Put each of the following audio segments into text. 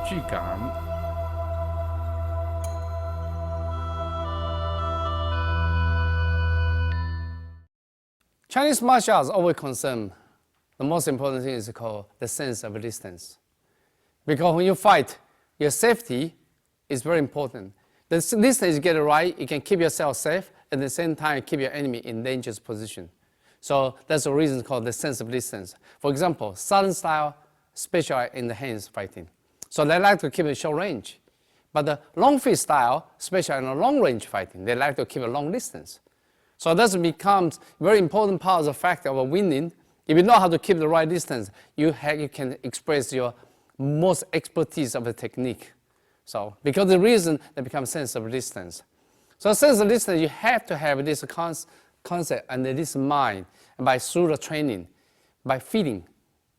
距感。Chinese martial arts always concern the most important thing is called the sense of distance. Because when you fight, your safety is very important. The distance you get it right, you can keep yourself safe, at the same time keep your enemy in dangerous position. So that's the reason called the sense of distance. For example, Southern style specialize in the hands fighting. So they like to keep a short range. But the long fist style specialize in a long range fighting. They like to keep a long distance. So that becomes very important part of the factor of winning. If you know how to keep the right distance, you can express your most expertise of the technique. So because the reason they become sense of distance. So sense of distance, you have to have this concept and this mind through the training, by feeling.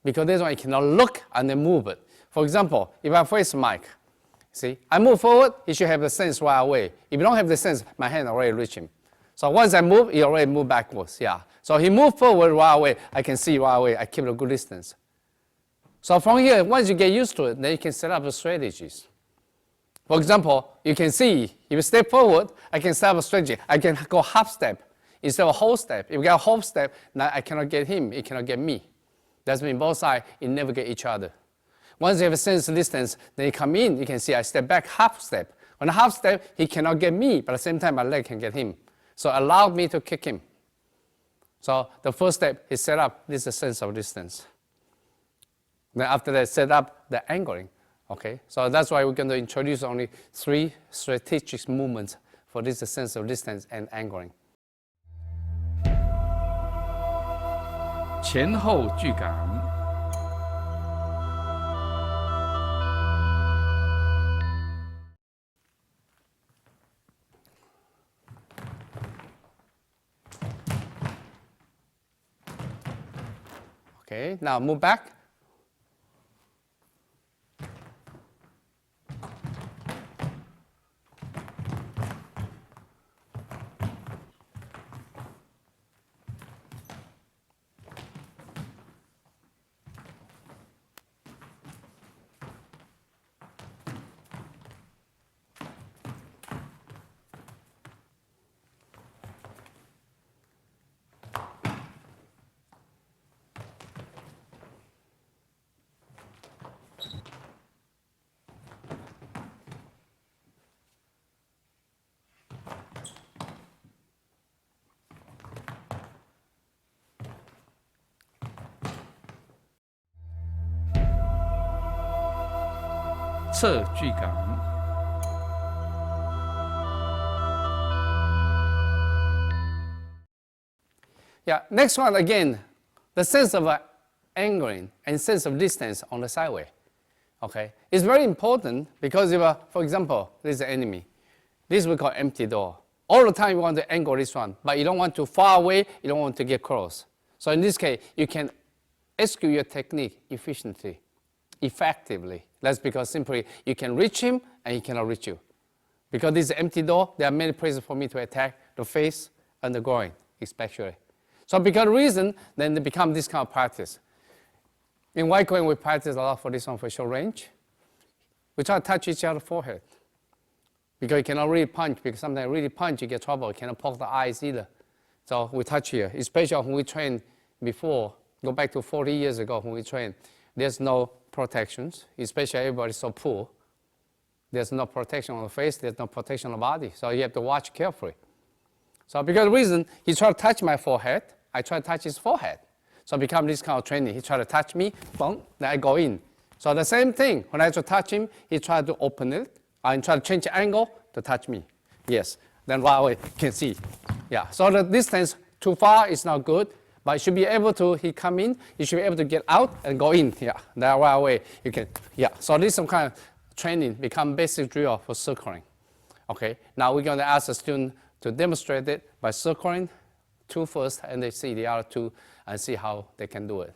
Because that's why you cannot look and then move it. For example, if I face Mike, see, I move forward, he should have the sense right away. If you don't have the sense, my hand already reach him. So once I move, he already moved backwards, yeah. So he moved forward right away, I can see right away, I keep a good distance. So from here, once you get used to it, then you can set up the strategies. For example, you can see, if you step forward, I can set up a strategy. I can go half step instead of a whole step. If we got a whole step, now I cannot get him, he cannot get me. That means both sides, you never get each other. Once you have a sense of distance, then you come in, you can see I step back half step. On a half step, he cannot get me, but at the same time, my leg can get him. So allow me to kick him. So the first step is set up, this is a sense of distance. Then after that, set up the angling. Okay, so that's why we're going to introduce only 3 strategic movements for this sense of distance and angling. 前后距感。Okay, now move back.侧距感。Yeah, next one again, the sense of angling and sense of distance on the sideway. Okay, it's very important because if, for example, this is the enemy. This we call empty door. All the time you want to angle this one, but you don't want to far away, you don't want to get close. So in this case, you can execute your technique efficiently, effectively. That's because simply you can reach him and he cannot reach you. Because this is an empty door, there are many places for me to attack the face and the groin, especially. So because of the reason, then they become this kind of practice. In White Kong, we practice a lot for this one for short range. We try to touch each other's forehead. Because you cannot really punch, because sometimes really punch, you get trouble. You cannot poke the eyes either. So we touch here, especially when we train before, go back to 40 years ago when we trained. There's no protections, especially everybody's so poor. There's no protection on the face, there's no protection on the body. So you have to watch carefully. So because of the reason, he tried to touch my forehead, I try to touch his forehead. So become this kind of training. He tried to touch me, boom, then I go in. So the same thing, when I try to touch him, he tried to open it, and try to change the angle to touch me. Yes, then right away, you can see. Yeah, so the distance too far is not good, but you should be able to, he come in, you should be able to get out and go in. Yeah, that right away, you can, yeah. So this is some kind of training, become basic drill for circling. Okay, now we're going to ask the student to demonstrate it by circling 2 first, and they see the other 2 and see how they can do it.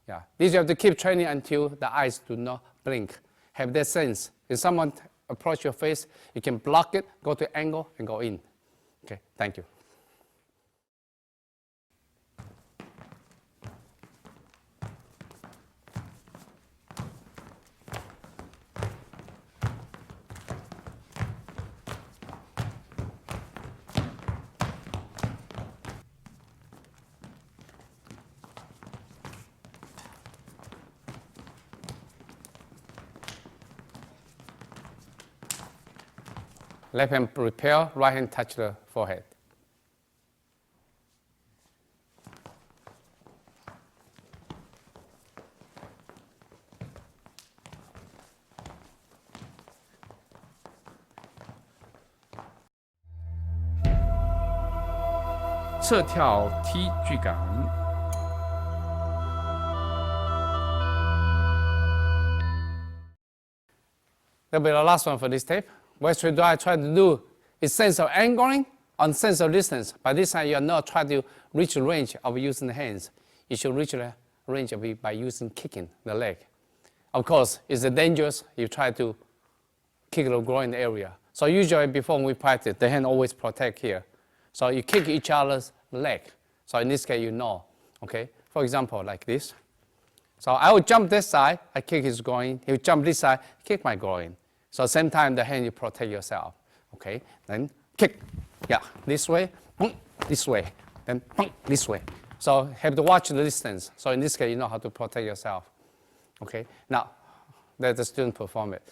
Yeah, these you have to keep training until the eyes do not blink. Have that sense. If someone approach your face, you can block it, go to angle, and go in. Okay, thank you. Left hand repel, right hand touch the forehead. "侧跳踢巨港， That'll be the last one for this tape. What should I try to do is sense of angling on sense of distance. By this time, you are not trying to reach the range of using the hands. You should reach the range of it by using kicking the leg. Of course, it's dangerous. You try to kick the groin area. So usually before we practice, the hand always protect here. So you kick each other's leg. So in this case, you know, okay? For example, like this. So I will jump this side, I kick his groin. He will jump this side, kick my groin. So same time, the hand, you protect yourself, okay? Then kick, yeah, this way, this way, then this way. So have to watch the distance. So in this case, you know how to protect yourself, okay? Now, let the student perform it.